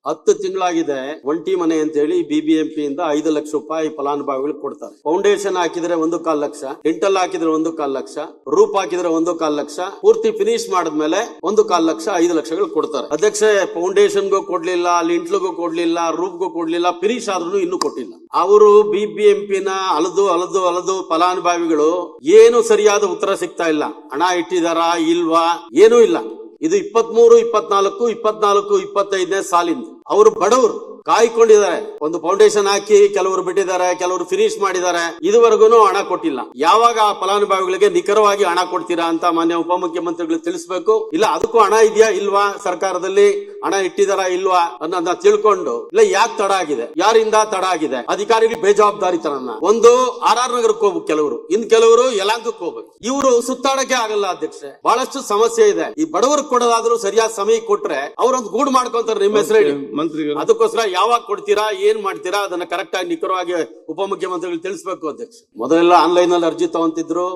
10 ತಿಂಗಳಾಗಿದೆ ಒಂಟಿ ಮನೆ ಅಂತ ಹೇಳಿ BBMP ಇಂದ 5 ಲಕ್ಷ ರೂಪಾಯಿ ಫಲಾನುಭವಿಗಳಿಗೆ ಕೊಡ್ತಾರೆ. ಫೌಂಡೇಶನ್ ಹಾಕಿದ್ರೆ 1.25 ಲಕ್ಷ, ಟಿಂಟಲ್ ಹಾಕಿದ್ರೆ 1.25 ಲಕ್ಷ, ರೂಪ್ ಹಾಕಿದ್ರೆ 1.25 ಲಕ್ಷ, ಪೂರ್ತಿ ಫಿನಿಶ್ ಮಾಡಿದ್ಮೇಲೆ 1.25 ಲಕ್ಷ 5 ಲಕ್ಷಗಳು ಕೊಡ್ತಾರೆ. ಅಧ್ಯಕ್ಷ, ಫೌಂಡೇಶನ್ಗೂ ಕೊಡ್ಲಿಲ್ಲ, ಲಿಂಟ್ಲ್ಗೂ ಕೊಡ್ಲಿಲ್ಲ, ರೂಪ್ಗೂ ಕೊಡ್ಲಿಲ್ಲ, ಫಿನಿಶ್ ಆದ್ರೂ ಇನ್ನೂ ಕೊಟ್ಟಿಲ್ಲ. ಅವರು BBMP ನ ಅಲದು ಫಲಾನುಭವಿಗಳು ಏನು ಸರಿಯಾದ ಉತ್ತರ ಸಿಗ್ತಾ ಇಲ್ಲ. ಹಣ ಇಟ್ಟಿದಾರಾ ಇಲ್ವಾ ಏನೂ ಇಲ್ಲ. ಇದು 23, 24, 25ನೇ ಸಾಲಿಂದು. ಅವರು ಬಡವರು ಕಾಯ್ಕೊಂಡಿದ್ದಾರೆ. ಒಂದು ಫೌಂಡೇಶನ್ ಹಾಕಿ ಕೆಲವರು ಬಿಟ್ಟಿದ್ದಾರೆ, ಕೆಲವರು ಫಿನಿಶ್ ಮಾಡಿದ್ದಾರೆ. ಇದುವರೆಗೂ ಹಣ ಕೊಟ್ಟಿಲ್ಲ. ಯಾವಾಗ ಆ ಫಲಾನುಭವಿಗಳಿಗೆ ನಿಖರವಾಗಿ ಹಣ ಕೊಡ್ತೀರಾ ಅಂತ ಮಾನ್ಯ ಉಪಮುಖ್ಯಮಂತ್ರಿಗಳು ತಿಳಿಸಬೇಕು. ಇಲ್ಲ ಅದಕ್ಕೂ ಹಣ ಇದೆಯಾ ಇಲ್ವಾ, ಸರ್ಕಾರದಲ್ಲಿ ಹಣ ಇಟ್ಟಿದಾರಾ ಇಲ್ವಾ ಅನ್ನೋದನ್ನ ತಿಳ್ಕೊಂಡು, ಇಲ್ಲ ಯಾಕೆ ತಡ ಆಗಿದೆ, ಯಾರಿಂದ ತಡ ಆಗಿದೆ, ಅಧಿಕಾರಿಗಳು ಬೇಜವಾಬ್ದಾರಿತನ. ಒಂದು RR ನಗರಕ್ಕೆ ಹೋಗ್ಬೇಕು ಕೆಲವರು, ಇನ್ ಕೆಲವರು ಯಲಾಂಕಕ್ಕೆ ಹೋಗ್ಬೇಕು. ಇವರು ಸುತ್ತಾಡಕ್ಕೆ ಆಗಲ್ಲ ಅಧ್ಯಕ್ಷೆ. ಬಹಳಷ್ಟು ಸಮಸ್ಯೆ ಇದೆ. ಈ ಬಡವರಿಗೆ ಕೊಡೋದಾದ್ರೂ ಸರಿಯಾದ ಸಮಯ ಕೊಟ್ರೆ ಅವರೊಂದು ಗೂಡು ಮಾಡ್ಕೊಂತಾರೆ ನಿಮ್ಮ ಹೆಸರು ಹೇಳಿ. ಅದಕ್ಕೋಸ್ಕರ ಯಾವಾಗ ಕೊಡ್ತೀರಾ, ಏನ್ ಮಾಡ್ತೀರಾ ಅದನ್ನ ಕರೆಕ್ಟ್ ಆಗಿ ನಿಖರವಾಗಿ ಉಪಮುಖ್ಯಮಂತ್ರಿಗಳು ತಿಳಿಸಬೇಕು ಅಧ್ಯಕ್ಷ. ಮೊದಲೆಲ್ಲ ಆನ್ಲೈನ್ ನಲ್ಲಿ ಅರ್ಜಿ ತಗೊಂತಿದ್ರು,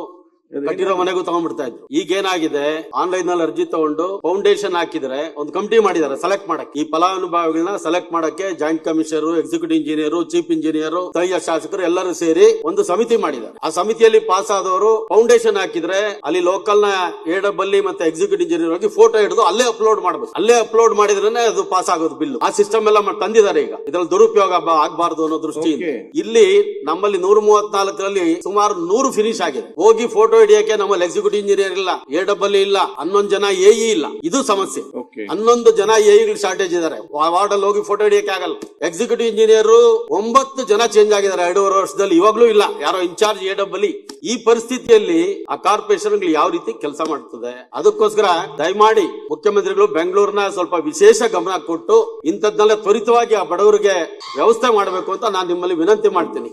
ಕಟ್ಟಿರೋ ಮನೆಗೂ ತಗೊಂಡ್ಬಿಡ್ತಾ ಇದ್ರು. ಈಗ ಏನಾಗಿದೆ, ಆನ್ಲೈನ್ ನಲ್ಲಿ ಅರ್ಜಿ ತಗೊಂಡು ಫೌಂಡೇಶನ್ ಹಾಕಿದ್ರೆ ಒಂದು ಕಮಿಟಿ ಮಾಡಿದ್ದಾರೆ ಸೆಲೆಕ್ಟ್ ಮಾಡಕ್ಕೆ. ಈ ಫಲಾನುಭವಿಗಳನ್ನ ಸೆಲೆಕ್ಟ್ ಮಾಡಕ್ಕೆ joint commissioner, executive engineer, chief engineer, ಸ್ಥಳೀಯ ಶಾಸಕರು ಎಲ್ಲರೂ ಸೇರಿ ಒಂದು ಸಮಿತಿ ಮಾಡಿದ್ದಾರೆ. ಆ ಸಮಿತಿಯಲ್ಲಿ ಪಾಸ್ ಆದವರು ಫೌಂಡೇಶನ್ ಹಾಕಿದ್ರೆ ಅಲ್ಲಿ ಲೋಕಲ್ ನ AWE ಮತ್ತೆ ಎಕ್ಸಿಕ್ಯೂಟಿವ್ ಇಂಜಿನಿಯರ್ ಹೋಗಿ ಫೋಟೋ ಹಿಡಿದು ಅಲ್ಲೇ ಅಪ್ಲೋಡ್ ಮಾಡಬೇಕು. ಅಲ್ಲೇ ಅಪ್ಲೋಡ್ ಮಾಡಿದ್ರೆ ಅದು ಪಾಸ್ ಆಗೋದು ಬಿಲ್. ಆ ಸಿಸ್ಟಮ್ ಎಲ್ಲ ತಂದಿದ್ದಾರೆ. ಈಗ ಇದ್ರಲ್ಲಿ ದುರುಪಯೋಗ ಆಗಬಾರದು ಅನ್ನೋ ದೃಷ್ಟಿಯಿಂದ ಇಲ್ಲಿ ನಮ್ಮಲ್ಲಿ 134ರಲ್ಲಿ ಸುಮಾರು 100 ಫಿನಿಶ್ ಆಗಿದೆ. ಹೋಗಿ ಫೋಟೋ ಹಿಡಿಯಕ್ಕೆ ನಮ್ಮಲ್ಲಿ ಎಕ್ಸಿಕ್ಯೂಟಿವ್ ಇಂಜಿನಿಯರ್ ಇಲ್ಲ, AWE ಇಲ್ಲ, 11 ಜನ AE ಇಲ್ಲ. ಇದು ಸಮಸ್ಯೆ. 11 ಜನ AEಗಳು ಶಾರ್ಟೇಜ್ ಇದಾರೆ. ವಾರ್ಡ್ ಅಲ್ಲಿ ಹೋಗಿ ಫೋಟೋ ಹಿಡಿಯಕ್ಕೆ ಆಗಲ್ಲ. ಎಕ್ಸಿಕ್ಯೂಟಿವ್ ಇಂಜಿನಿಯರ್ 9 ಜನ ಚೇಂಜ್ ಆಗಿದ್ದಾರೆ 2.5 ವರ್ಷದಲ್ಲಿ. ಇವಾಗ್ಲೂ ಇಲ್ಲ ಯಾರೋ ಇನ್ಚಾರ್ಜ್ AWE. ಈ ಪರಿಸ್ಥಿತಿಯಲ್ಲಿ ಆ ಕಾರ್ಪೊರೇಷನ್ ಯಾವ ರೀತಿ ಕೆಲಸ ಮಾಡ್ತದೆ, ಅದಕ್ಕೋಸ್ಕರ ದಯಮಾಡಿ ಮುಖ್ಯಮಂತ್ರಿಗಳು ಬೆಂಗಳೂರಿನ ಸ್ವಲ್ಪ ವಿಶೇಷ ಗಮನ ಕೊಟ್ಟು ಇಂಥದ್ನೆಲ್ಲ ತ್ವರಿತವಾಗಿ ಆ ಬಡವರಿಗೆ ವ್ಯವಸ್ಥೆ ಮಾಡಬೇಕು ಅಂತ ನಾನು ನಿಮ್ಮಲ್ಲಿ ವಿನಂತಿ ಮಾಡ್ತೀನಿ.